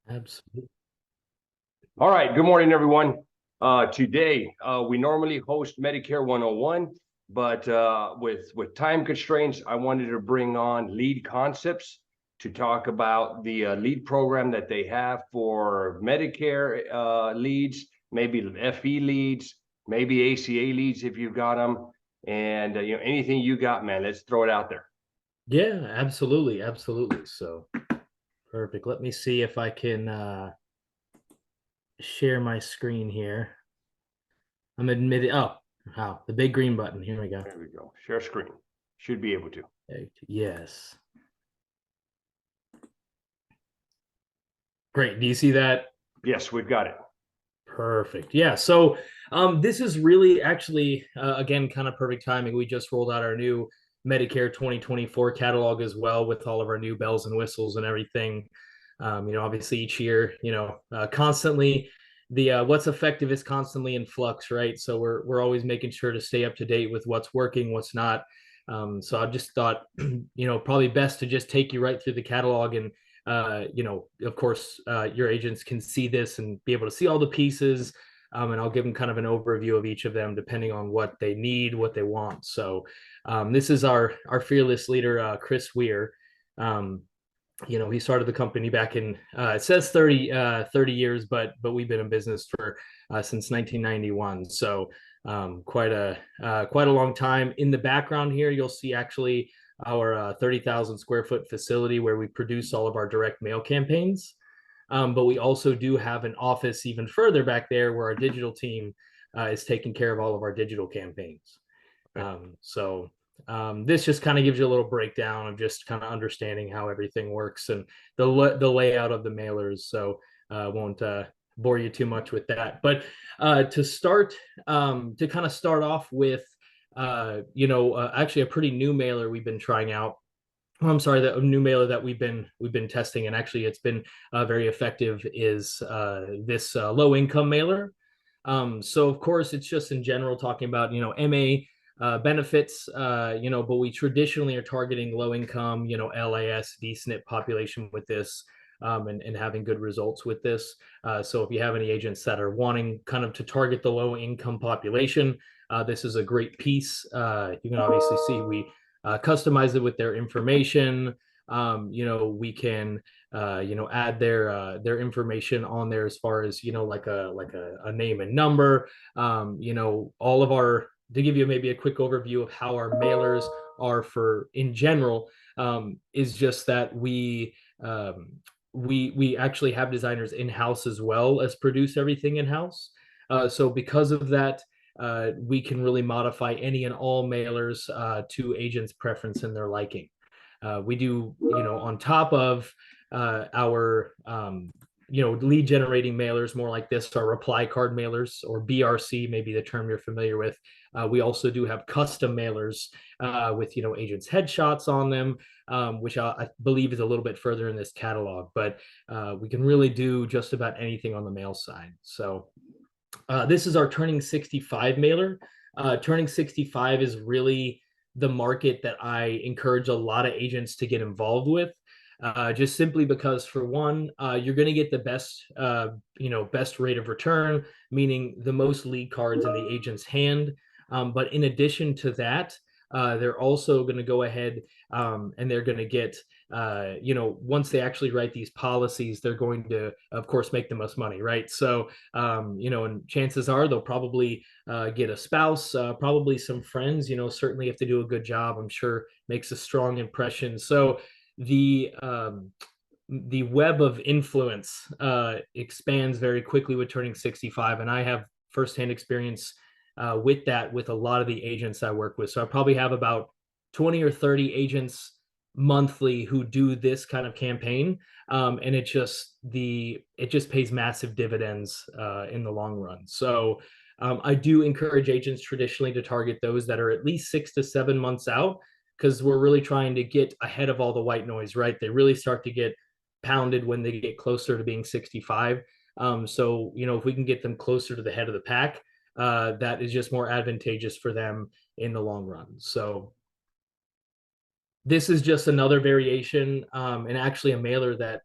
Absolutely. All right. Good morning, everyone. Today, we normally host Medicare 101, but with time constraints, I wanted to bring on Lead Concepts to talk about the lead program that they have for Medicare leads, maybe FE leads, maybe ACA leads if you've got them, and anything you got, man. Let's throw it out there. Yeah, absolutely. Absolutely. So perfect. Let me see if I can share my screen here. I'm admitted. Oh, wow. The big green button. Here we go. There we go. Share screen. Should be able to. Yes. Great. Do you see that? Yes, we've got it. Perfect. Yeah. So this is really actually, again, kind of perfect timing. We just rolled out our new Medicare 2024 catalog as well with all of our new bells and whistles and everything. Obviously each year, constantly the what's effective is constantly in flux, right? So we're always making sure to stay up to date with what's working, what's not. So I just thought, probably best to just take you right through the catalog and of course, your agents can see this and be able to see all the pieces. And I'll give them kind of an overview of each of them depending on what they need, what they want. So this is our fearless leader, Chris Weir. He started the company back in it says 30 years, but we've been in business for since 1991. So quite a long time. In the background here, you'll see actually our 30,000 square foot facility where we produce all of our direct mail campaigns. But we also do have an office even further back there where our digital team is taking care of all of our digital campaigns. This just kind of gives you a little breakdown of just kind of understanding how everything works and the layout of the mailers. So won't bore you too much with that. But to kind of start off with, actually a pretty new mailer we've been trying out. I'm sorry, that new mailer that we've been testing, and actually it's been very effective, is this low income mailer. So of course it's just in general talking about MA benefits, but we traditionally are targeting low income, LAS, DSNP population with this. And having good results with this. So if you have any agents that are wanting kind of to target the low income population, this is a great piece. You can obviously see we customize it with their information. We can add their information on there as far as like a name and number. All of our, to give you maybe a quick overview of how our mailers are for in general, is just that we actually have designers in-house as well as produce everything in-house. So because of that, we can really modify any and all mailers to agents' preference and their liking. We do, on top of our, lead generating mailers, more like this, our reply card mailers, or BRC, maybe the term you're familiar with. We also do have custom mailers with, agents' headshots on them, which I believe is a little bit further in this catalog. But we can really do just about anything on the mail side. So this is our Turning 65 mailer. Turning 65 is really the market that I encourage a lot of agents to get involved with. Just simply because, for one, you're going to get the best rate of return, meaning the most lead cards in the agent's hand. But in addition to that, they're also going to go ahead and they're going to get, once they actually write these policies, they're going to, of course, make the most money, right? So, and chances are they'll probably get a spouse, probably some friends, certainly if they do a good job, I'm sure makes a strong impression. So the web of influence expands very quickly with Turning 65, and I have firsthand experience with that with a lot of the agents I work with. So I probably have about 20 or 30 agents monthly who do this kind of campaign, and it just pays massive dividends in the long run. So I do encourage agents traditionally to target those that are at least 6 to 7 months out, because we're really trying to get ahead of all the white noise, right? They really start to get pounded when they get closer to being 65. So, if we can get them closer to the head of the pack, that is just more advantageous for them in the long run. So This is just another variation, and actually a mailer that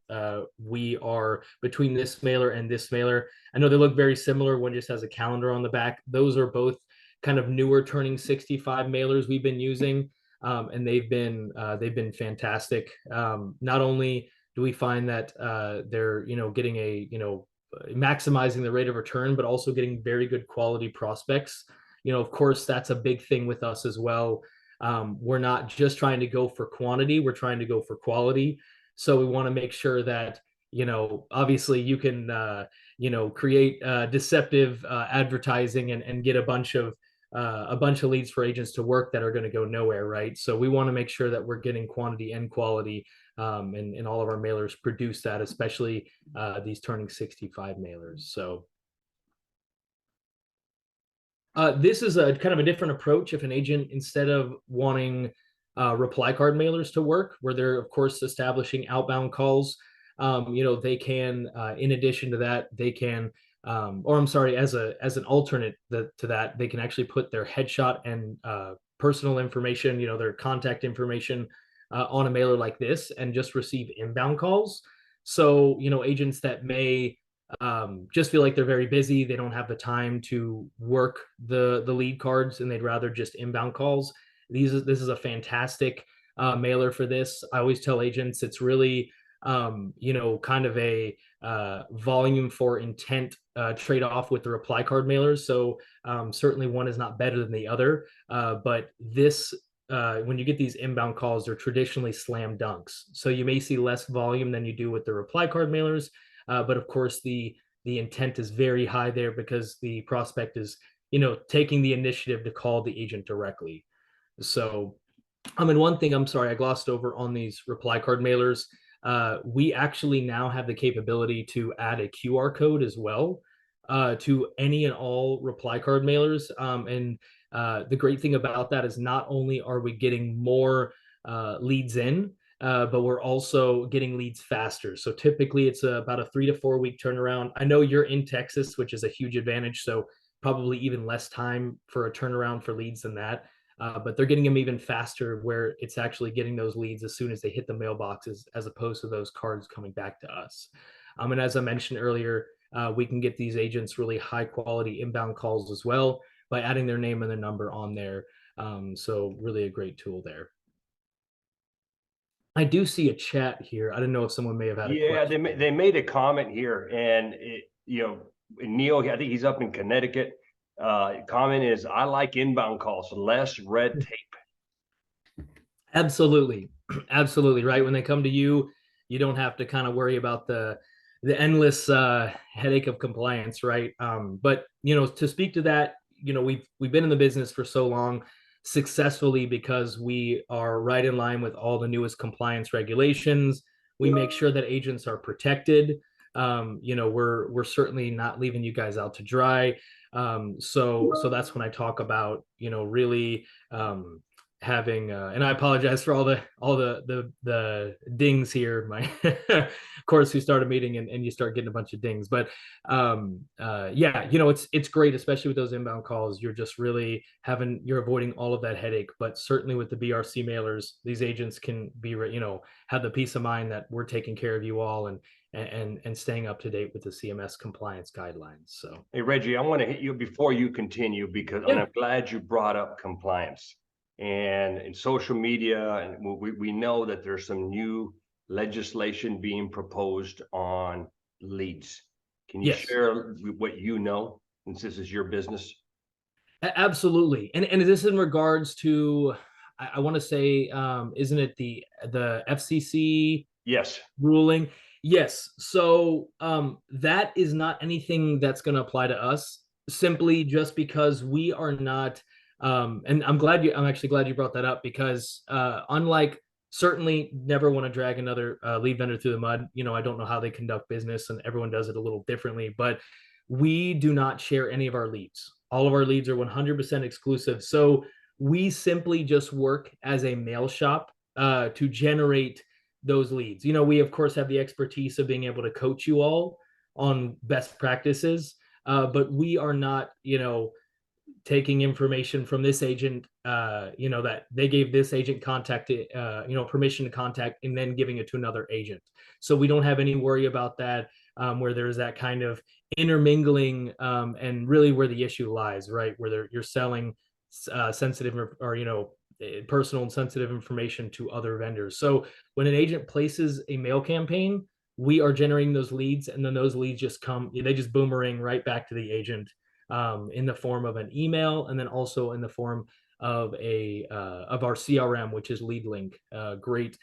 we are between this mailer and this mailer. I know they look very similar. One just has a calendar on the back. Those are both kind of newer turning 65 mailers we've been using, and they've been fantastic. Not only do we find that they're getting a maximizing the rate of return, but also getting very good quality prospects. Of course, that's a big thing with us as well. We're not just trying to go for quantity, we're trying to go for quality. So we want to make sure that, obviously you can, create deceptive advertising and get a bunch of leads for agents to work that are going to go nowhere, right? So we want to make sure that we're getting quantity and quality, and all of our mailers produce that, especially these turning 65 mailers. So this is a kind of a different approach. If an agent, instead of wanting reply card mailers to work, where they're of course establishing outbound calls, they can, in addition to that, they can, or I'm sorry, as an alternate to that, they can actually put their headshot and personal information, their contact information on a mailer like this, and just receive inbound calls. So agents that may just feel like they're very busy, they don't have the time to work the lead cards, and they'd rather just inbound calls. This is a fantastic mailer for this. I always tell agents it's really kind of a volume for intent trade-off with the reply card mailers. So certainly one is not better than the other, but this when you get these inbound calls, they're traditionally slam dunks. So you may see less volume than you do with the reply card mailers, but of course the intent is very high there because the prospect is taking the initiative to call the agent directly. So one thing, I'm sorry, I glossed over on these reply card mailers. We actually now have the capability to add a QR code as well to any and all reply card mailers. And the great thing about that is not only are we getting more leads in, but we're also getting leads faster. So typically it's about a 3 to 4 week turnaround. I know you're in Texas, which is a huge advantage. So probably even less time for a turnaround for leads than that. But they're getting them even faster, where it's actually getting those leads as soon as they hit the mailboxes, as opposed to those cards coming back to us. And as I mentioned earlier, we can get these agents really high quality inbound calls as well by adding their name and their number on there. So really a great tool there. I do see a chat here. I didn't know if someone may have had a question. Yeah, they made a comment here, and Neil, I think he's up in Connecticut. Comment is, I like inbound calls, less red tape. Absolutely. Absolutely. Right. When they come to you, you don't have to kind of worry about the endless headache of compliance. Right. But, to speak to that, we've been in the business for so long successfully because we are right in line with all the newest compliance regulations. We make sure that agents are protected. We're certainly not leaving you guys out to dry. So that's when I talk about, really having and I apologize for all the dings here. My of course we start a meeting and you start getting a bunch of dings, but yeah, it's great, especially with those inbound calls. You're just really you're avoiding all of that headache. But certainly with the BRC mailers, these agents can be have the peace of mind that we're taking care of you all and staying up to date with the CMS compliance guidelines. So hey, Reggie, I want to hit you before you continue, because I'm glad you brought up compliance. And in social media, and we know that there's some new legislation being proposed on leads. Can you share what you know, since this is your business? Absolutely. And this in regards to, I want to say, isn't it the FCC ruling? Yes. So that is not anything that's going to apply to us, simply just because we are not. And I'm actually glad you brought that up, because unlike, certainly never want to drag another lead vendor through the mud. I don't know how they conduct business, and everyone does it a little differently, but we do not share any of our leads. All of our leads are 100% exclusive. So we simply just work as a mail shop to generate those leads. We of course have the expertise of being able to coach you all on best practices, but we are not, taking information from this agent, that they gave this agent permission to contact, and then giving it to another agent. So we don't have any worry about that, where there's that kind of intermingling, and really where the issue lies, right? Where you're selling sensitive or personal and sensitive information to other vendors. So when an agent places a mail campaign, we are generating those leads, and then those leads they just boomerang right back to the agent, in the form of an email, and then also in the form of of our CRM, which is LeadLink, great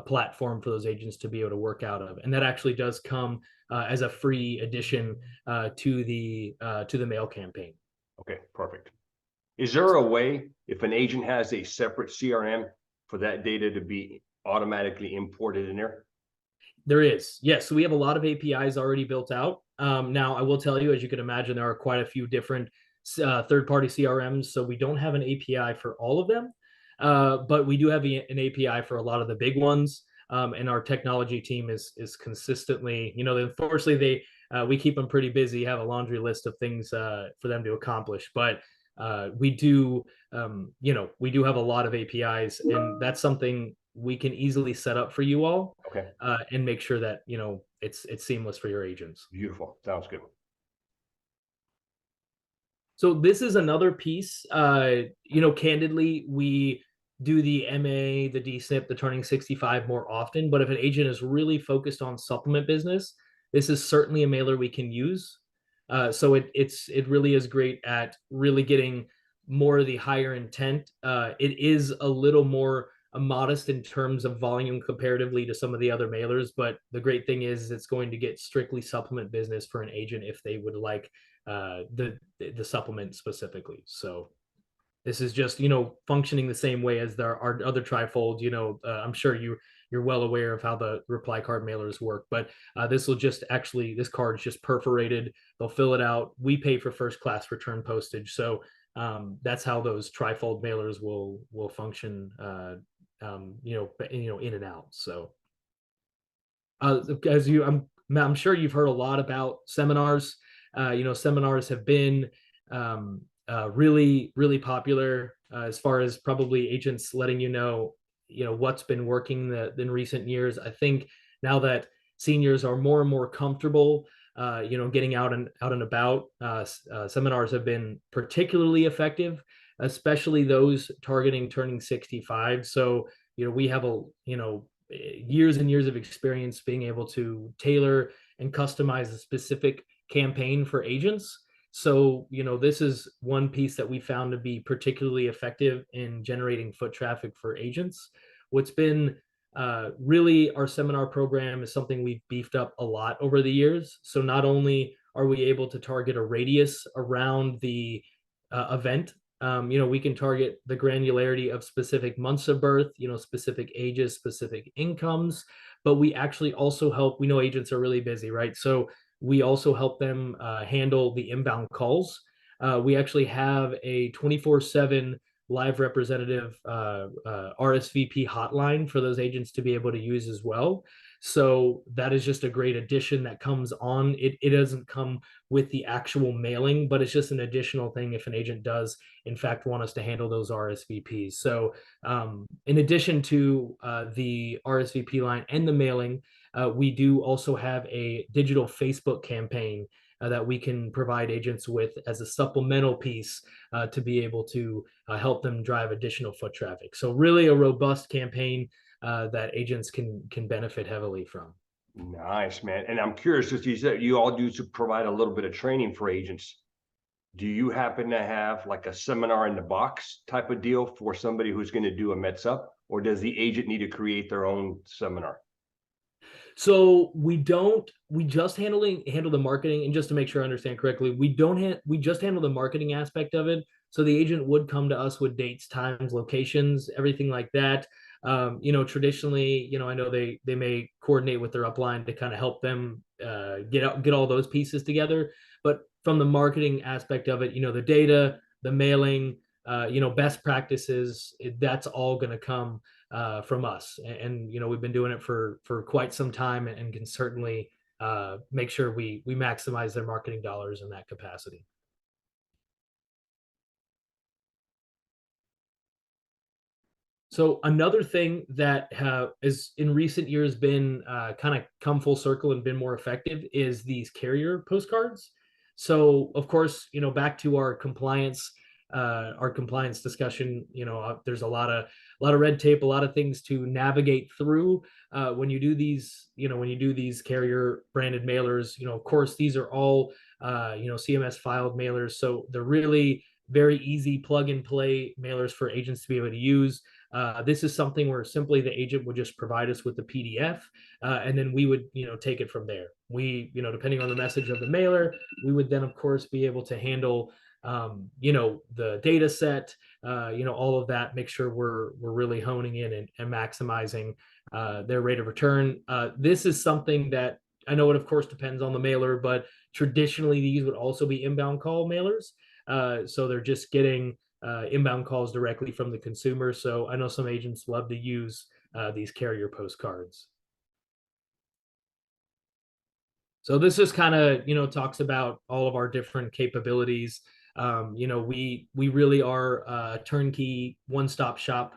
platform for those agents to be able to work out of. And that actually does come as a free addition to the mail campaign. Okay, perfect. Is there a way, if an agent has a separate CRM, for that data to be automatically imported in there? There is, yes. So we have a lot of APIs already built out. Now, I will tell you, as you can imagine, there are quite a few different third-party CRMs. So we don't have an API for all of them, but we do have an API for a lot of the big ones. And our technology team is consistently, unfortunately, we keep them pretty busy, have a laundry list of things for them to accomplish. But we do, we do have a lot of APIs, and that's something we can easily set up for you all. Okay. And make sure that it's seamless for your agents. Beautiful. Sounds good. So this is another piece. Candidly, we do the MA, the DSNP, the turning 65 more often. But if an agent is really focused on supplement business, this is certainly a mailer we can use. So it really is great at really getting more of the higher intent. It is a little more modest in terms of volume comparatively to some of the other mailers, but the great thing is it's going to get strictly supplement business for an agent if they would like the supplement specifically. So this is just functioning the same way as our other trifold. I'm sure you're well aware of how the reply card mailers work, but this card's just perforated. They'll fill it out. We pay for first class return postage, so that's how those trifold mailers will function. In and out. So I'm sure you've heard a lot about seminars. Seminars have been really, really popular as far as probably agents letting what's been working in recent years. I think now that seniors are more and more comfortable, getting out and about, seminars have been particularly effective, especially those targeting turning 65. So, we have years and years of experience being able to tailor and customize a specific campaign for agents. So, this is one piece that we found to be particularly effective in generating foot traffic for agents. What's been really our seminar program is something we've beefed up a lot over the years. So not only are we able to target a radius around the event, we can target the granularity of specific months of birth, specific ages, specific incomes, but we actually also help. We know agents are really busy, right? So we also help them handle the inbound calls. We actually have a 24/7 live representative RSVP hotline for those agents to be able to use as well. So that is just a great addition that comes on. It doesn't come with the actual mailing, but it's just an additional thing if an agent does, in fact, want us to handle those RSVPs. So in addition to the RSVP line and the mailing, we do also have a digital Facebook campaign that we can provide agents with as a supplemental piece to be able to help them drive additional foot traffic. So really a robust campaign that agents can benefit heavily from. Nice, man. And I'm curious, as you said, you all do to provide a little bit of training for agents. Do you happen to have like a seminar in the box type of deal for somebody who's going to do a METS-up, or does the agent need to create their own seminar? So we just handle the marketing. And just to make sure I understand correctly, we just handle the marketing aspect of it. So the agent would come to us with dates, times, locations, everything like that. Traditionally, I know they may coordinate with their upline to kind of help them get all those pieces together. But from the marketing aspect of it, the data, the mailing, best practices, that's all going to come from us. And we've been doing it for quite some time, and can certainly make sure we maximize their marketing dollars in that capacity. So another thing that is in recent years been kind of come full circle and been more effective is these carrier postcards. So of course, back to our compliance discussion. There's a lot of red tape, a lot of things to navigate through when you do these. When you do these carrier branded mailers. Of course, these are all CMS filed mailers, so they're really very easy plug and play mailers for agents to be able to use. This is something where simply the agent would just provide us with the PDF, and then we would, take it from there. We, depending on the message of the mailer, we would then, of course, be able to handle, the data set, all of that. Make sure we're really honing in and maximizing their rate of return. This is something that I know it, of course, depends on the mailer, but traditionally these would also be inbound call mailers. So they're just getting inbound calls directly from the consumer. So I know some agents love to use these carrier postcards. So this just kind of, talks about all of our different capabilities. We really are a turnkey one-stop shop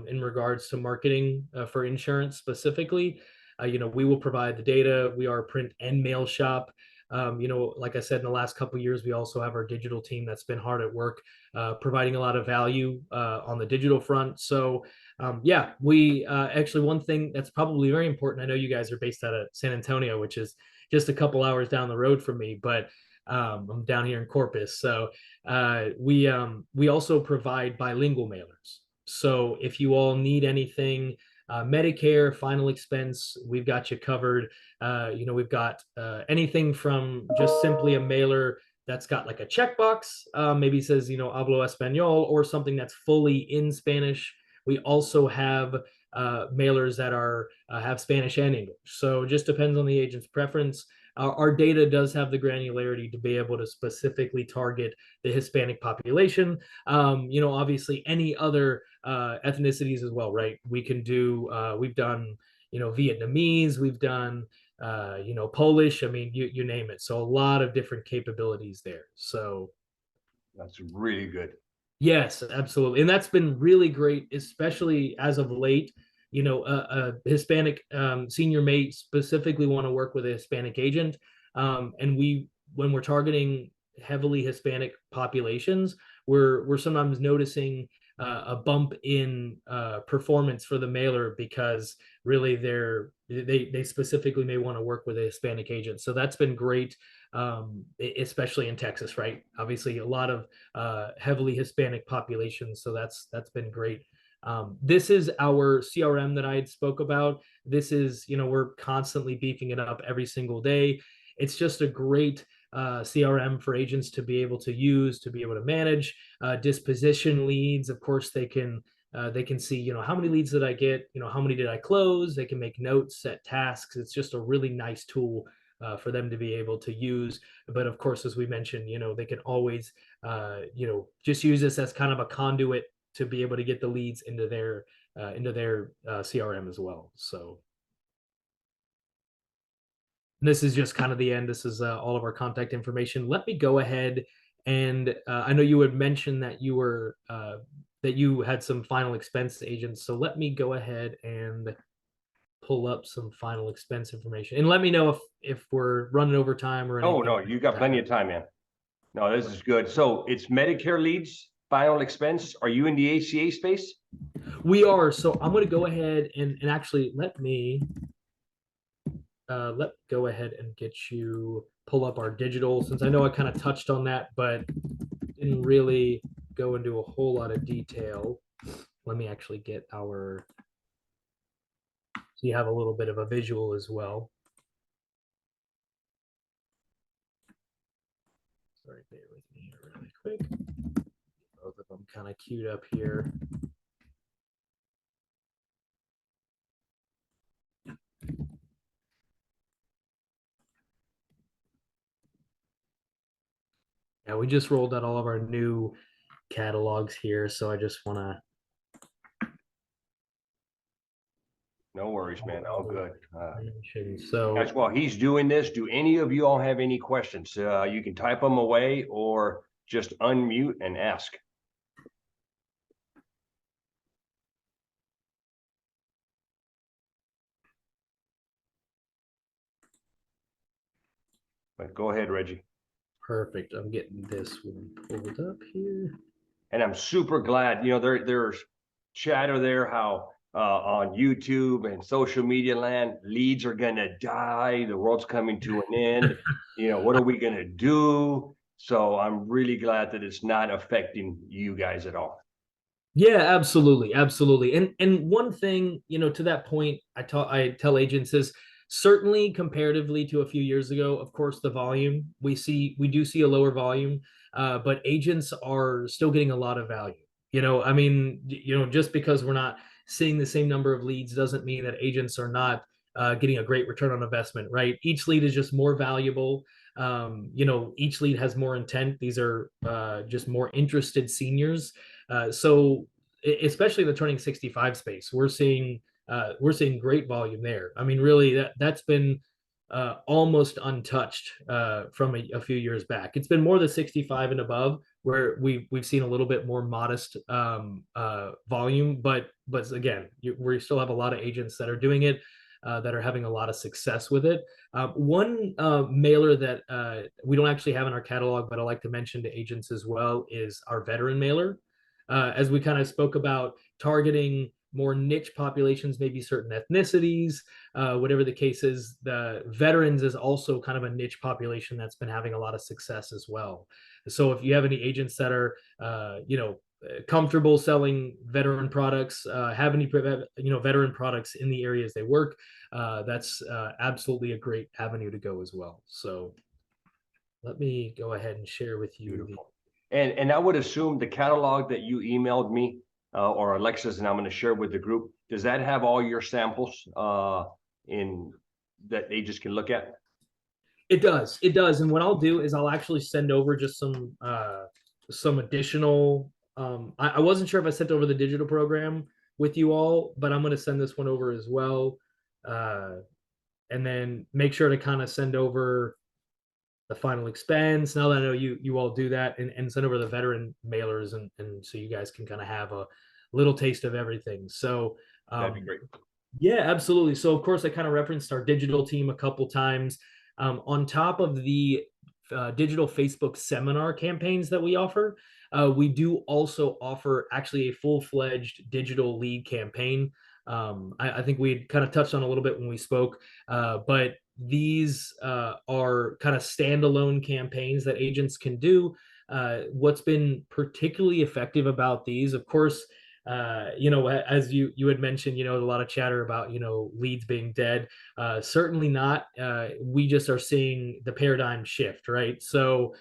in regards to marketing for insurance specifically. We will provide the data. We are a print and mail shop. Like I said, in the last couple of years, we also have our digital team that's been hard at work, providing a lot of value on the digital front. So, we actually, one thing that's probably very important. I know you guys are based out of San Antonio, which is just a couple hours down the road from me, but I'm down here in Corpus. So we also provide bilingual mailers. So if you all need anything, Medicare, final expense, we've got you covered. We've got anything from just simply a mailer that's got like a checkbox, maybe says, hablo español, or something that's fully in Spanish. We also have mailers that are have Spanish and English. So it just depends on the agent's preference. Our data does have the granularity to be able to specifically target the Hispanic population. Obviously any other ethnicities as well, right? We can do, we've done, Vietnamese, we've done, Polish. I mean, you name it. So a lot of different capabilities there. So that's really good. yes, absolutely. And that's been really great, especially as of late. A Hispanic senior may specifically want to work with a Hispanic agent. And when we're targeting heavily Hispanic populations, we're sometimes noticing a bump in performance for the mailer because really they specifically may want to work with a Hispanic agent. So that's been great, especially in Texas, right? Obviously, a lot of heavily Hispanic populations, so that's been great. This is our CRM that I had spoke about. This is, we're constantly beefing it up every single day. It's just a great CRM for agents to be able to use, to be able to manage disposition leads. Of course, they can see, how many leads did I get? How many did I close? They can make notes, set tasks. It's just a really nice tool for them to be able to use. But of course, as we mentioned, they can always, just use this as kind of a conduit to be able to get the leads into their CRM as well. So this is just kind of the end. This is all of our contact information. Let me go ahead and I know you had mentioned that you were that you had some final expense agents. So let me go ahead and pull up some final expense information and let me know if we're running over time or anything. Oh no, you got plenty of time, man. No, this is good. So it's Medicare leads, final expense. Are you in the ACA space? We are. So I'm going to go ahead and actually let me go ahead and get you pull up our digital, since I know I kind of touched on that, but didn't really go into a whole lot of detail. Let me actually get so you have a little bit of a visual as well. Sorry, bear with me here really quick. Both of them kind of queued up here. Yeah, we just rolled out all of our new catalogs here, so I just want to. No worries, man. All good. So guys, while he's doing this, do any of you all have any questions? You can type them away or just unmute and ask. But go ahead, Reggie. Perfect. I'm getting this one pulled up here. And I'm super glad, there's chatter there how on YouTube and social media land, leads are gonna die, the world's coming to an end. What are we gonna do? So I'm really glad that it's not affecting you guys at all. Yeah, absolutely, absolutely. And one thing, to that point, I tell agents is certainly comparatively to a few years ago, of course, the volume we do see a lower volume, but agents are still getting a lot of value. I mean, just because we're not seeing the same number of leads doesn't mean that agents are not getting a great return on investment, right? Each lead is just more valuable. Each lead has more intent. These are just more interested seniors. So especially the turning 65 space, we're seeing great volume there. I mean, really, that's been almost untouched from a few years back. It's been more the 65 and above where we've seen a little bit more modest volume, but again, we still have a lot of agents that are doing it. That are having a lot of success with it. One mailer that we don't actually have in our catalog, but I like to mention to agents as well, is our veteran mailer. As we kind of spoke about targeting more niche populations, maybe certain ethnicities, whatever the case is, the veterans is also kind of a niche population that's been having a lot of success as well. So if you have any agents that are, comfortable selling veteran products, have any veteran products in the areas they work, that's absolutely a great avenue to go as well. So let me go ahead and share with you. Beautiful. And I would assume the catalog that you emailed me or Alexis, and I'm going to share with the group, does that have all your samples in that they just can look at? It does. It does. And what I'll do is I'll actually send over just some additional. I wasn't sure if I sent over the digital program with you all, but I'm going to send this one over as well, and then make sure to kind of send over the final expense. Now that I know you all do that, and send over the veteran mailers, and so you guys can kind of have a little taste of everything. So That'd be great. yeah, absolutely. So of course I kind of referenced our digital team a couple times. On top of the digital Facebook seminar campaigns that we offer, we do also offer actually a full-fledged digital lead campaign. I think we kind of touched on a little bit when we spoke, but these are kind of standalone campaigns that agents can do. What's been particularly effective about these, of course, as you had mentioned, a lot of chatter about leads being dead. Certainly not. We just are seeing the paradigm shift, right? So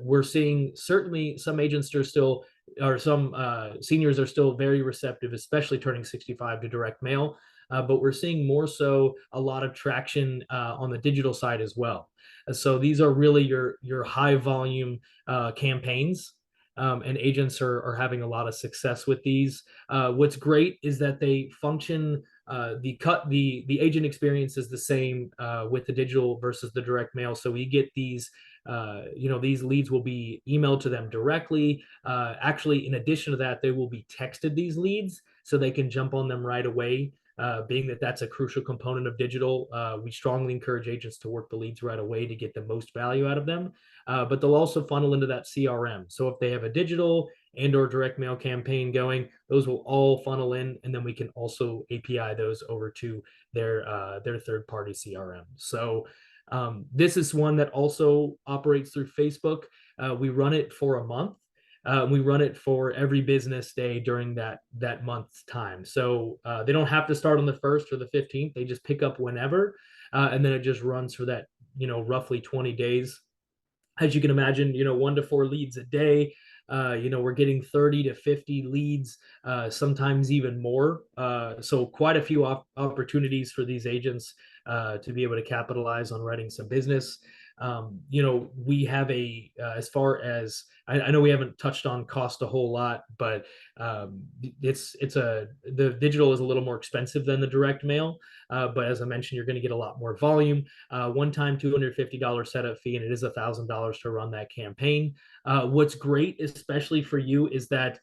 we're seeing certainly some agents are still, or some seniors are still very receptive, especially turning 65, to direct mail. But we're seeing more so a lot of traction on the digital side as well. So these are really your high volume campaigns, and agents are having a lot of success with these. What's great is that they function. The agent experience is the same with the digital versus the direct mail. So we get these. These leads will be emailed to them directly. Actually, in addition to that, they will be texted these leads so they can jump on them right away. Being that that's a crucial component of digital, we strongly encourage agents to work the leads right away to get the most value out of them. But they'll also funnel into that CRM. So if they have a digital and or direct mail campaign going, those will all funnel in, and then we can also API those over to their third-party CRM. So this is one that also operates through Facebook. We run it for a month. We run it for every business day during that month's time. So they don't have to start on the 1st or the 15th. They just pick up whenever, and then it just runs for that roughly 20 days. As you can imagine, 1 to 4 leads a day. We're getting 30 to 50 leads, sometimes even more. So quite a few opportunities for these agents to be able to capitalize on writing some business. We have as far as I know, we haven't touched on cost a whole lot, but the digital is a little more expensive than the direct mail. But as I mentioned, you're going to get a lot more volume. One-time $250 setup fee, and it is $1,000 to run that campaign. What's great, especially for you, is that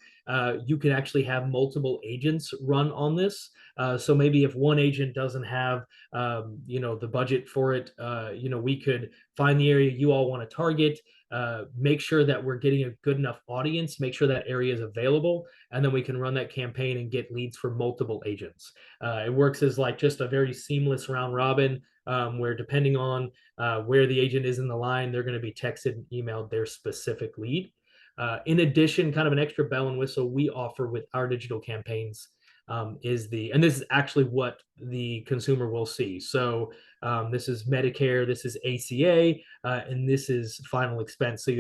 you can actually have multiple agents run on this. So maybe if one agent doesn't have, the budget for it, we could find the area you all want to target, make sure that we're getting a good enough audience, make sure that area is available, and then we can run that campaign and get leads for multiple agents. It works as like just a very seamless round robin, where depending on where the agent is in the line, they're going to be texted and emailed their specific lead. In addition, kind of an extra bell and whistle we offer with our digital campaigns and this is actually what the consumer will see. So this is Medicare, this is ACA, and this is final expense. So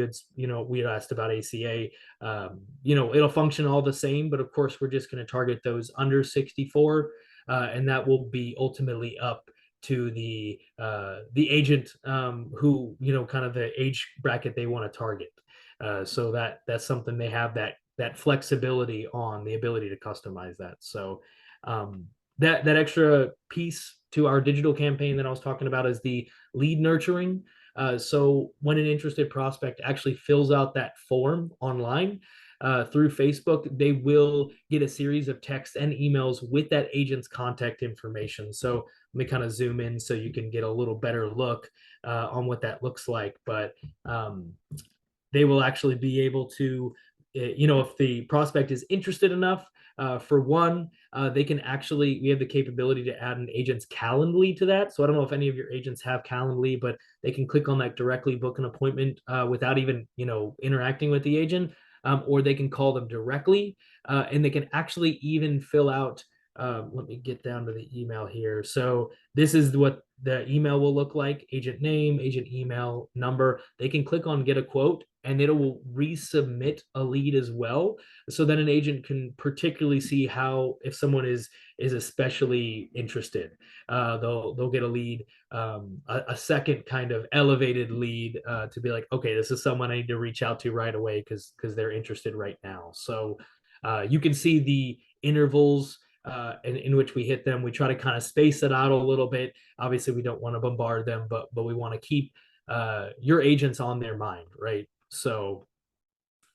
we had asked about ACA. It'll function all the same, but of course we're just going to target those under 64, and that will be ultimately up to the agent, who kind of the age bracket they want to target. So that's something they have that flexibility on the ability to customize that. So that extra piece to our digital campaign that I was talking about is the lead nurturing. So when an interested prospect actually fills out that form online through Facebook, they will get a series of texts and emails with that agent's contact information. So let me kind of zoom in so you can get a little better look on what that looks like. But they will actually be able to, if the prospect is interested enough, for one, we have the capability to add an agent's Calendly to that. So I don't know if any of your agents have Calendly, but they can click on that directly, book an appointment without even, interacting with the agent, or they can call them directly, and they can actually even fill out, let me get down to the email here. So this is what the email will look like: agent name, agent email, number. They can click on get a quote, and it will resubmit a lead as well. So then an agent can particularly see how, if someone is especially interested, they'll get a lead, a second kind of elevated lead, to be like, okay, this is someone I need to reach out to right away because they're interested right now. So you can see the intervals in which we hit them. We try to kind of space it out a little bit. Obviously, we don't want to bombard them, but we want to keep your agents on their mind, right? So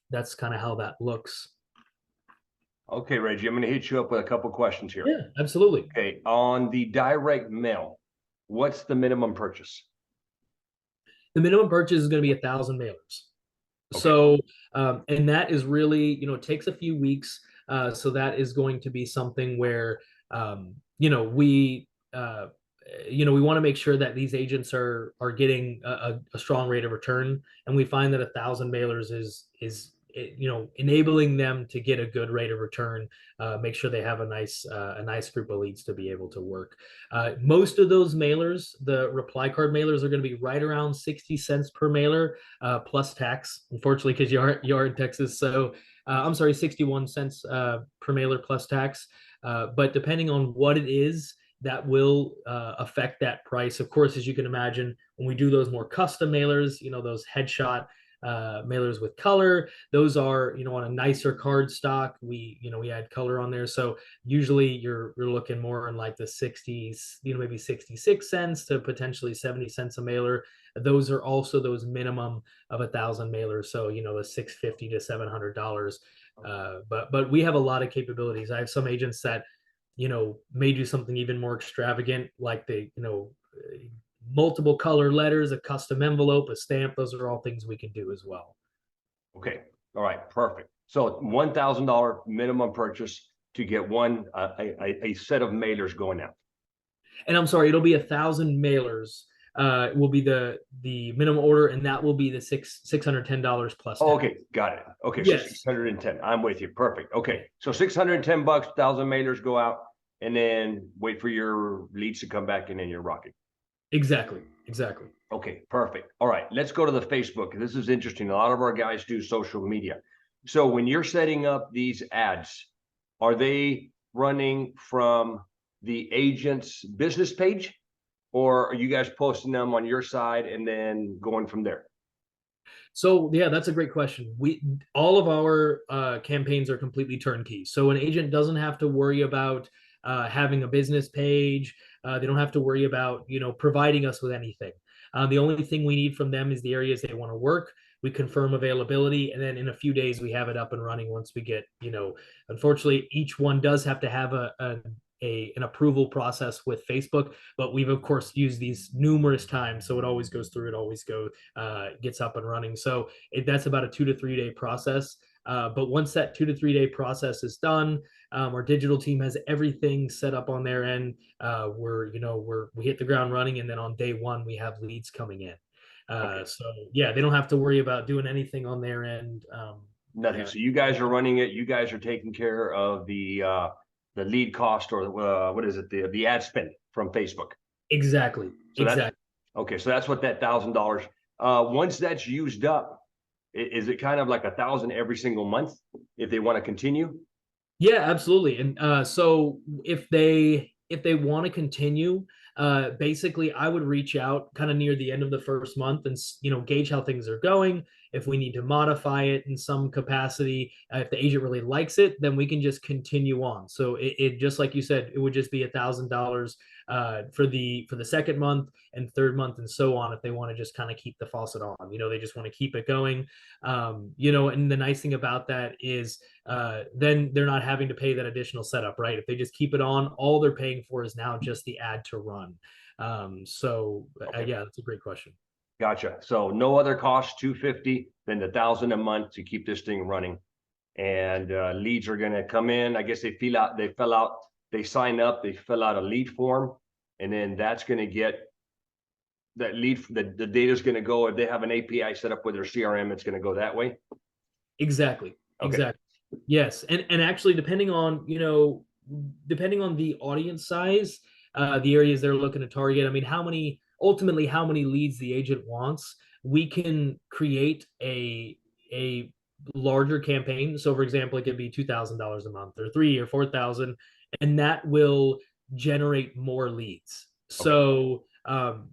that's kind of how that looks. Okay, Reggie, I'm going to hit you up with a couple questions here. Yeah, absolutely. Okay, on the direct mail, what's the minimum purchase? The minimum purchase is going to be 1,000 mailers. Okay. So, and that is really, it takes a few weeks. So that is going to be something where, we want to make sure that these agents are getting a strong rate of return, and we find that 1,000 mailers is enabling them to get a good rate of return, make sure they have a nice group of leads to be able to work. Most of those mailers, the reply card mailers, are going to be right around 60 cents per mailer, plus tax, unfortunately, because you are in Texas. So I'm sorry, 61 cents per mailer plus tax. But depending on what it is, that will affect that price. Of course, as you can imagine, when we do those more custom mailers, those headshot mailers with color, those are on a nicer card stock. We add color on there, so usually you're looking more in like the 60s, maybe 66 cents to potentially 70 cents a mailer. Those are also those minimum of 1,000 mailers, so the $650 to $700. But we have a lot of capabilities. I have some agents that may do something even more extravagant, like multiple color letters, a custom envelope, a stamp. Those are all things we can do as well. Okay. All right. Perfect. So $1,000 minimum purchase to get a set of mailers going out. And I'm sorry, it'll be 1,000 mailers. Will be the minimum order, and that will be the $610 plus. Oh, okay, got it. Okay, yes. So 610. I'm with you. Perfect. Okay, so $610, 1,000 mailers go out, and then wait for your leads to come back, and then you're rocking. Exactly. Okay, perfect. All right, let's go to the Facebook. This is interesting. A lot of our guys do social media. So when you're setting up these ads, are they running from the agent's business page, or are you guys posting them on your side and then going from there? So yeah, that's a great question. All of our campaigns are completely turnkey. So an agent doesn't have to worry about having a business page. They don't have to worry about providing us with anything. The only thing we need from them is the areas they want to work. We confirm availability, and then in a few days we have it up and running. Once we get, unfortunately, each one does have to have a an approval process with Facebook, but we've of course used these numerous times, so it always goes through. It always gets up and running. So that's about a 2 to 3 day process. But once that 2 to 3 day process is done, our digital team has everything set up on their end. We hit the ground running, and then on day one we have leads coming in. Okay. So yeah, they don't have to worry about doing anything on their end. Nothing. So you guys are running it. You guys are taking care of the lead cost, or what is it? The ad spend from Facebook. Exactly. So that's Exactly. okay. So that's what that $1,000. Once that's used up, is it kind of like 1,000 every single month if they want to continue? Yeah, absolutely. And so if they want to continue, basically I would reach out kind of near the end of the first month and gauge how things are going. If we need to modify it in some capacity, if the agent really likes it, then we can just continue on. So it just like you said, it would just be $1,000 for the second month and third month and so on if they want to just kind of keep the faucet on. They just want to keep it going. And the nice thing about that is then they're not having to pay that additional setup, right? If they just keep it on, all they're paying for is now just the ad to run. Okay. Yeah, that's a great question. Gotcha. So no other cost, 250, then the 1,000 a month to keep this thing running. And leads are going to come in. I guess they sign up, they fill out a lead form, and then that's going to get that lead. The data is going to go, if they have an API set up with their CRM, it's going to go that way. Exactly. Okay. Exactly. Yes. And actually depending on the audience size, the areas they're looking to target, I mean, how many leads the agent wants, we can create a larger campaign. So for example, it could be $2,000 a month or 3 or 4,000, and that will generate more leads. Okay. So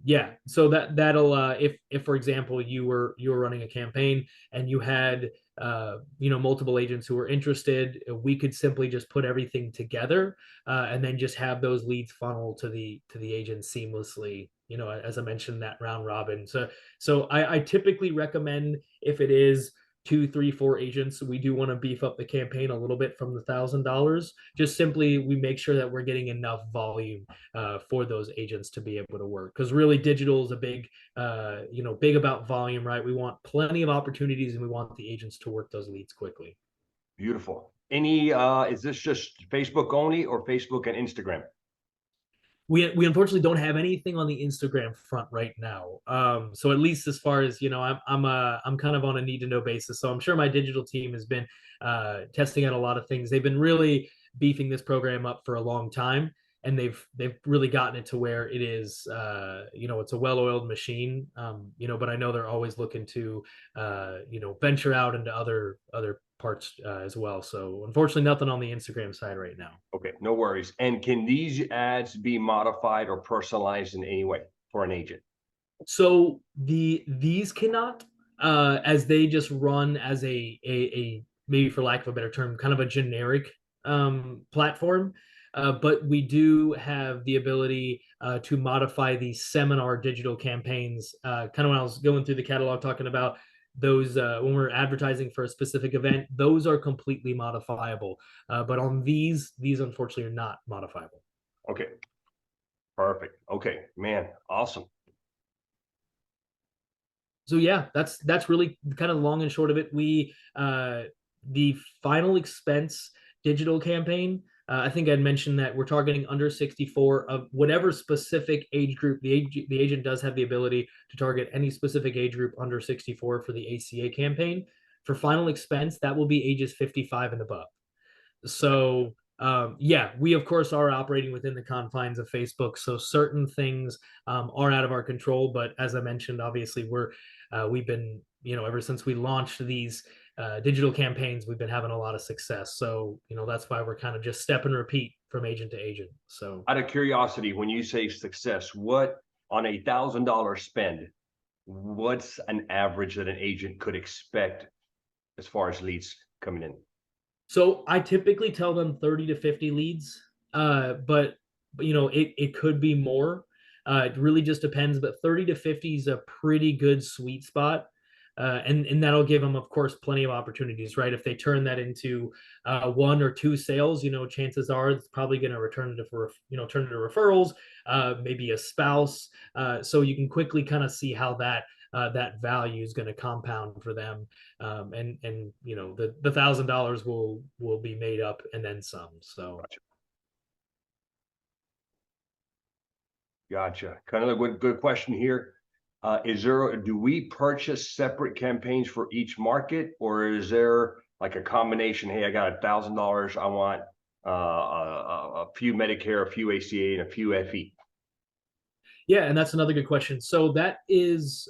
yeah, so that'll if for example you were running a campaign and you had multiple agents who were interested, we could simply just put everything together and then just have those leads funnel to the agent seamlessly, as I mentioned, that round robin. So I typically recommend, if it is 2, 3, 4 agents, we do want to beef up the campaign a little bit from the $1,000. Just simply, we make sure that we're getting enough volume for those agents to be able to work. Because really, digital is a big about volume, right? We want plenty of opportunities, and we want the agents to work those leads quickly. Beautiful. Is this just Facebook only, or Facebook and Instagram? We unfortunately don't have anything on the Instagram front right now. So at least as far as I'm kind of on a need to know basis. So I'm sure my digital team has been testing out a lot of things. They've been really beefing this program up for a long time, and they've really gotten it to where it is it's a well-oiled machine. But I know they're always looking to venture out into other parts as well. So unfortunately, nothing on the Instagram side right now. Okay, no worries. And can these ads be modified or personalized in any way for an agent? So these cannot, as they just run as a maybe, for lack of a better term, kind of a generic platform. But we do have the ability to modify these seminar digital campaigns. Kind of when I was going through the catalog talking about those when we're advertising for a specific event, those are completely modifiable. But on these unfortunately are not modifiable. Okay, perfect. Okay, man, awesome. So yeah, that's really kind of long and short of it. We the final expense digital campaign, I think I'd mentioned that we're targeting under 64 of whatever specific age group. The agent does have the ability to target any specific age group under 64 for the ACA campaign. For final expense, that will be ages 55 and above. So yeah, we of course are operating within the confines of Facebook, so certain things are out of our control. But as I mentioned, obviously we've been, ever since we launched these digital campaigns, we've been having a lot of success. So that's why we're kind of just step and repeat from agent to agent. So out of curiosity, when you say success, what on $1,000 spend, what's an average that an agent could expect as far as leads coming in? So I typically tell them 30 to 50 leads, but it could be more. It really just depends, but 30 to 50 is a pretty good sweet spot. and that'll give them, of course, plenty of opportunities, right? If they turn that into one or two sales, chances are it's probably going to turn into referrals, maybe a spouse. So you can quickly kind of see how that value is going to compound for them, and the $1,000 will be made up and then some. So. Gotcha. Kind of a good question here. Do we purchase separate campaigns for each market, or is there like a combination? Hey, I got $1,000. I want a few Medicare, a few ACA, and a few FE. Yeah, and that's another good question. So that is,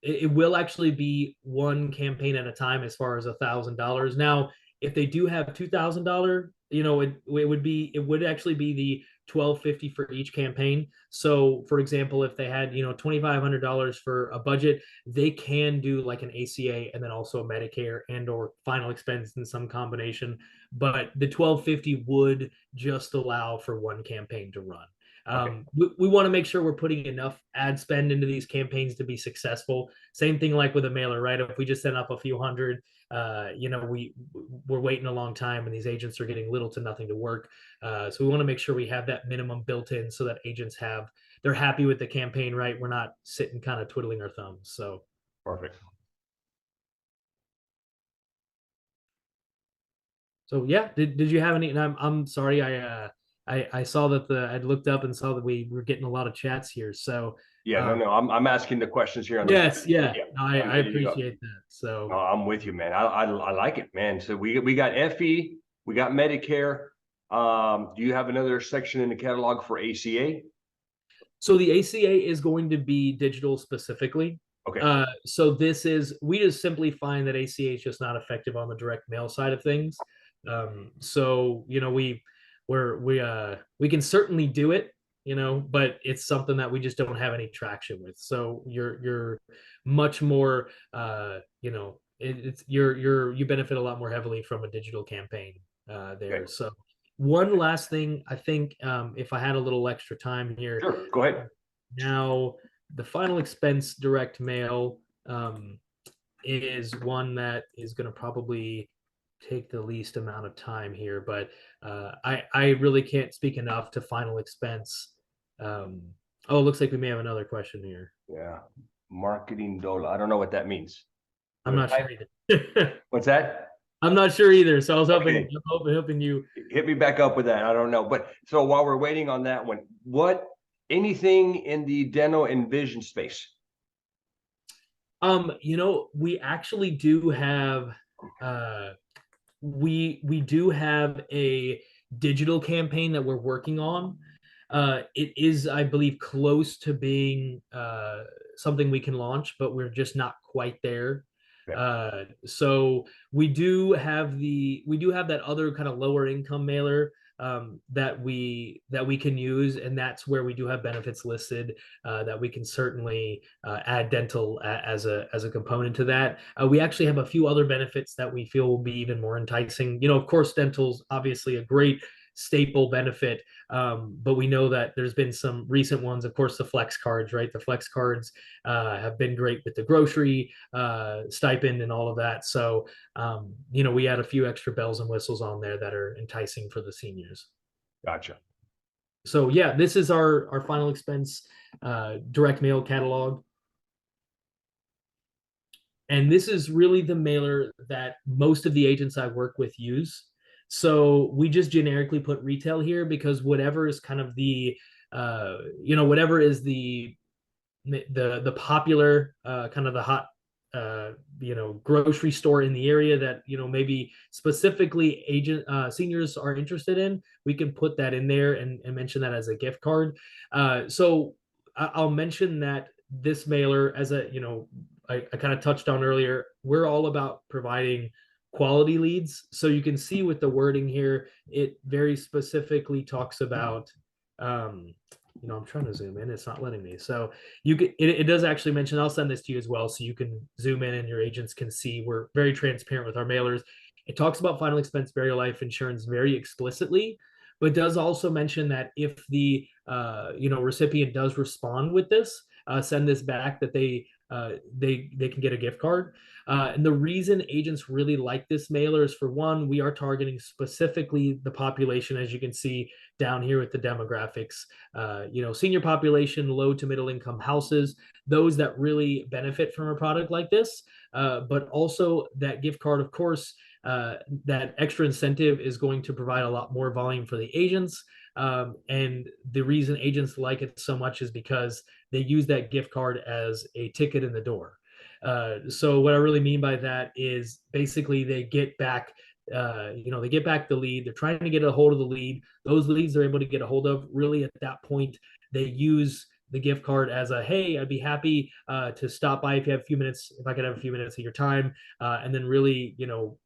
it will actually be one campaign at a time as far as $1,000. Now, if they do have $2,000, it would actually be the 1,250 for each campaign. So, for example, if they had $2,500 for a budget, they can do like an ACA and then also a Medicare and or final expense in some combination. But the 1,250 would just allow for one campaign to run. Okay. We want to make sure we're putting enough ad spend into these campaigns to be successful. Same thing like with a mailer, right? If we just send up a few hundred, we're waiting a long time, and these agents are getting little to nothing to work. So we want to make sure we have that minimum built in, so that agents they're happy with the campaign, right? We're not sitting kind of twiddling our thumbs. So Perfect. So yeah, did you have any? And I'm sorry, I saw that I'd looked up and saw that we were getting a lot of chats here. So Yeah, no, I'm asking the questions here on the yes, yeah, yeah. I appreciate that. So no, I'm with you, man. I like it, man. So we got FE, we got Medicare. Do you have another section in the catalog for ACA? So the ACA is going to be digital specifically. Okay. So we just simply find that ACA is just not effective on the direct mail side of things. So we can certainly do it, but it's something that we just don't have any traction with. So you're much more, you benefit a lot more heavily from a digital campaign there. Okay. So one last thing, I think, if I had a little extra time here. Sure. Go ahead. Now, the final expense direct mail is one that is going to probably take the least amount of time here, but I really can't speak enough to final expense. Oh, it looks like we may have another question here. Yeah. Marketing dollar. I don't know what that means. I'm not sure either. What's that? I'm not sure either. So I was hoping, Okay. hoping you hit me back up with that. I don't know. But so while we're waiting on that one, anything in the dental and vision space? We actually do have we do have a digital campaign that we're working on. It is, I believe, close to being something we can launch, but we're just not quite there. Okay. So we do have that other kind of lower income mailer that we can use, and that's where we do have benefits listed that we can certainly add dental as a component to that. We actually have a few other benefits that we feel will be even more enticing. Of course, dental's obviously a great staple benefit, but we know that there's been some recent ones. Of course, the flex cards, right? The flex cards have been great with the grocery stipend and all of that. So we add a few extra bells and whistles on there that are enticing for the seniors. Gotcha. So yeah, this is our final expense direct mail catalog. And this is really the mailer that most of the agents I work with use. So we just generically put retail here because whatever is kind of the whatever is the popular kind of the hot grocery store in the area that maybe specifically seniors are interested in, we can put that in there and mention that as a gift card. So I'll mention that this mailer, as I kind of touched on earlier, we're all about providing quality leads. So you can see with the wording here, it very specifically talks about I'm trying to zoom in, it's not letting me. So it does actually mention, I'll send this to you as well so you can zoom in and your agents can see. We're very transparent with our mailers. It talks about final expense burial life insurance very explicitly, but does also mention that if the recipient does respond with this, send this back, that they they can get a gift card. And the reason agents really like this mailer is, for one, we are targeting specifically the population, as you can see down here with the demographics, senior population, low to middle income houses, those that really benefit from a product like this. But also that gift card, of course, that extra incentive is going to provide a lot more volume for the agents. And the reason agents like it so much is because they use that gift card as a ticket in the door. So what I really mean by that is basically they get back, they get back the lead. They're trying to get a hold of the lead. Those leads they're able to get a hold of. Really, at that point, they use the gift card as a, hey, I'd be happy to stop by if you have a few minutes, if I could have a few minutes of your time. And then really,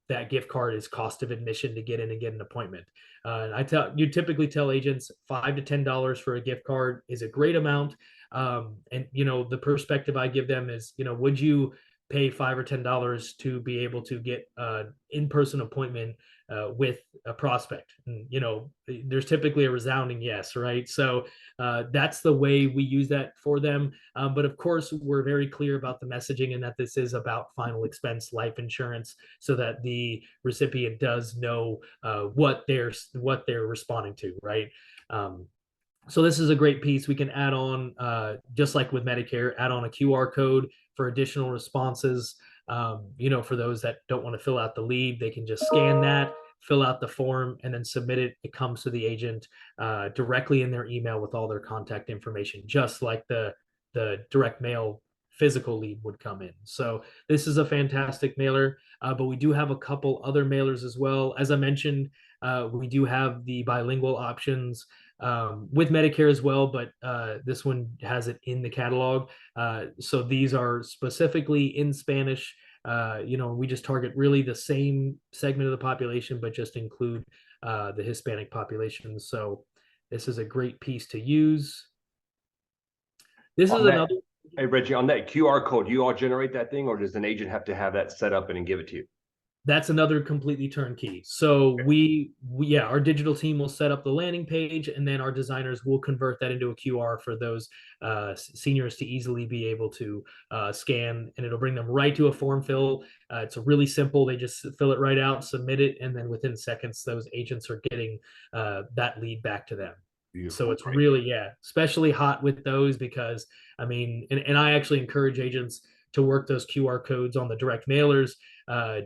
that gift card is cost of admission to get in and get an appointment. You typically tell agents $5 to $10 for a gift card is a great amount. And the perspective I give them is, would you pay $5 or $10 to be able to get an in-person appointment with a prospect? And there's typically a resounding yes, right? So that's the way we use that for them. But of course, we're very clear about the messaging, and that this is about final expense life insurance, so that the recipient does know what they're responding to, right? So this is a great piece. We can add on, just like with Medicare, add on a QR code for additional responses. For those that don't want to fill out the lead, they can just scan that, fill out the form, and then submit it. It comes to the agent directly in their email with all their contact information, just like the direct mail physical lead would come in. So this is a fantastic mailer, but we do have a couple other mailers as well. As I mentioned, we do have the bilingual options with Medicare as well, but this one has it in the catalog. So these are specifically in Spanish. We just target really the same segment of the population, but just include the Hispanic population. So this is a great piece to use. This is another. Hey, Reggie, on that QR code, you all generate that thing, or does an agent have to have that set up and give it to you? That's another completely turnkey. So our digital team will set up the landing page, and then our designers will convert that into a QR for those seniors to easily be able to scan, and it'll bring them right to a form fill. It's really simple. They just fill it right out, submit it, and then within seconds, those agents are getting that lead back to them. Beautiful. So it's really, especially hot with those, because I mean, and I actually encourage agents to work those QR codes on the direct mailers,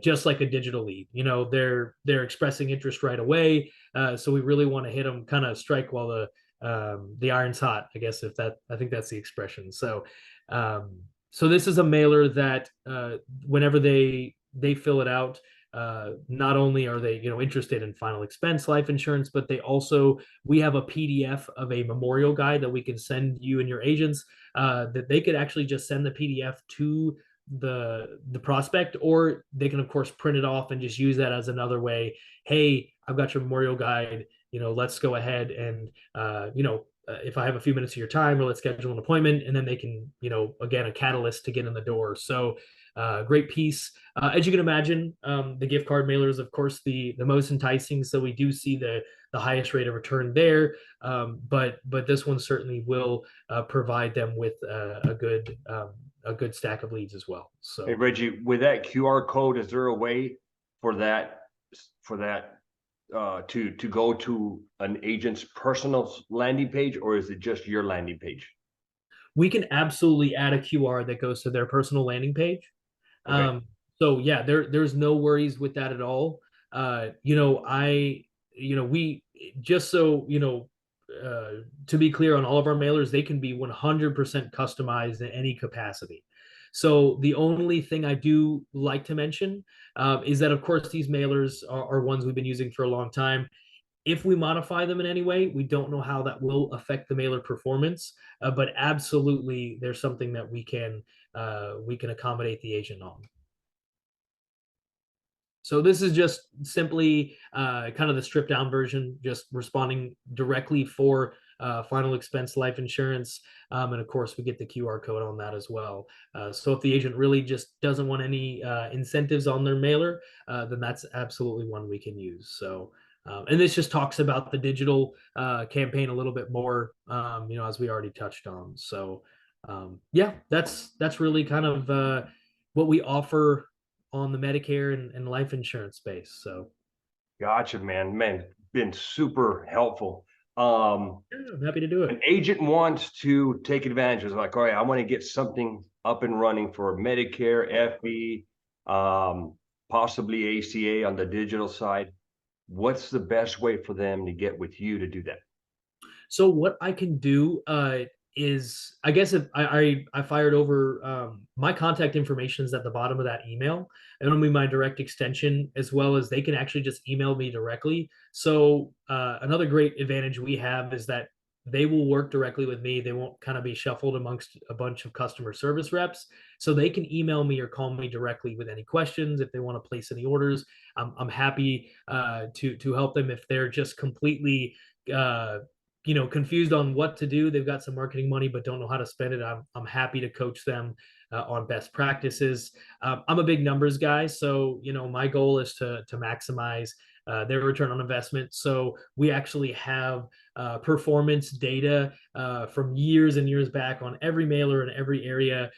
just like a digital lead. They're expressing interest right away, so we really want to hit them, kind of strike while the iron's hot, I guess, I think that's the expression. So this is a mailer that whenever they fill it out, not only are they interested in final expense life insurance, but we have a PDF of a memorial guide that we can send you and your agents, that they could actually just send the PDF to the prospect, or they can of course print it off and just use that as another way. Hey, I've got your memorial guide, let's go ahead and if I have a few minutes of your time, or let's schedule an appointment, and then they can, again, a catalyst to get in the door. So great piece. As you can imagine, the gift card mailer is, of course, the most enticing. So we do see the highest rate of return there. But this one certainly will provide them with a good stack of leads as well. So, hey, Reggie, with that QR code, is there a way for that to go to an agent's personal landing page, or is it just your landing page? We can absolutely add a QR that goes to their personal landing page. Okay. So yeah, there's no worries with that at all. We just so to be clear, on all of our mailers, they can be 100% customized in any capacity. So the only thing I do like to mention is that, of course, these mailers are ones we've been using for a long time. If we modify them in any way, we don't know how that will affect the mailer performance, but absolutely, there's something that we can accommodate the agent on. So this is just simply kind of the stripped down version, just responding directly for final expense life insurance. And of course, we get the QR code on that as well. So if the agent really just doesn't want any incentives on their mailer, then that's absolutely one we can use. So, and this just talks about the digital campaign a little bit more, as we already touched on. So Yeah, that's really kind of what we offer on the Medicare and life insurance space. So Gotcha, man. Man, been super helpful. yeah, I'm happy to do An it. agent wants to take advantage. It's like, all right, I want to get something up and running for Medicare, FE, possibly ACA on the digital side. What's the best way for them to get with you to do that? So what I can do is, I guess, if I fired over my contact information is at the bottom of that email, and it'll be my direct extension, as well as they can actually just email me directly. So another great advantage we have is that they will work directly with me. They won't kind of be shuffled amongst a bunch of customer service reps. So they can email me or call me directly with any questions if they want to place any orders. I'm happy to help them if they're just completely confused on what to do. They've got some marketing money but don't know how to spend it. I'm happy to coach them on best practices. I'm a big numbers guy, so my goal is to maximize their return on investment. So we actually have performance data from years and years back on every mailer in every area,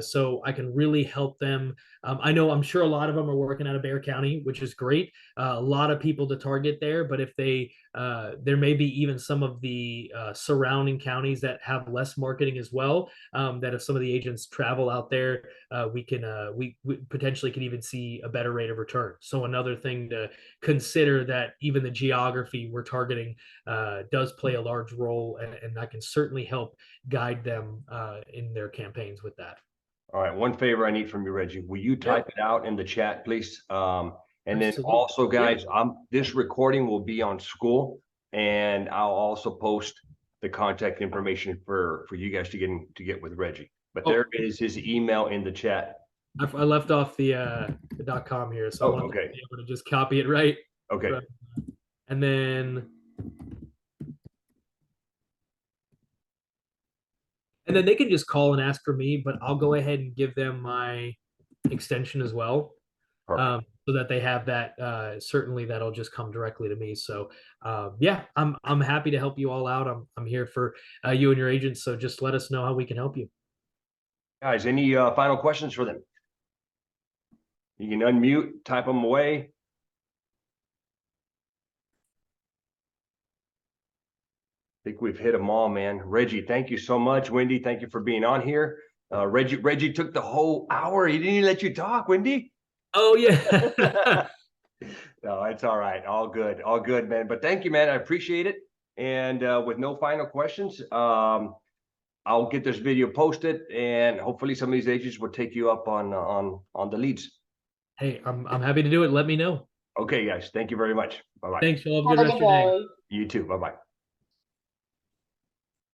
so I can really help them. I'm sure a lot of them are working out of Bexar County, which is great. A lot of people to target there, but if there may be even some of the surrounding counties that have less marketing as well. That if some of the agents travel out there, we potentially can even see a better rate of return. So another thing to consider, that even the geography we're targeting does play a large role, and I can certainly help guide them in their campaigns with that. All right, one favor I need from you, Reggie. Will you type it out in the chat, please? And then Absolutely. also, guys, this recording will be on school, and I'll also post the contact information for you guys to get with Reggie. But there is his email in the chat. I left off the .com here, so I want to be able to just copy it right. Okay. And then they can just call and ask for me, but I'll go ahead and give them my extension as well. So that they have that. Certainly that'll just come directly to me. So yeah, I'm happy to help you all out. I'm here for you and your agents. So just let us know how we can help you. Guys, any final questions for them? You can unmute, type them away. I think we've hit them all, man. Reggie, thank you so much. Wendy, thank you for being on here. Reggie took the whole hour. He didn't even let you talk, Wendy. Oh yeah. No, it's all right. All good, man. But thank you, man. I appreciate it. And with no final questions, I'll get this video posted, and hopefully some of these agents will take you up on the leads. Hey, I'm happy to do it. Let me know. Okay, guys. Thank you very much. Bye-bye. Thanks, y'all. Have a good rest of your day. You too. Bye-bye.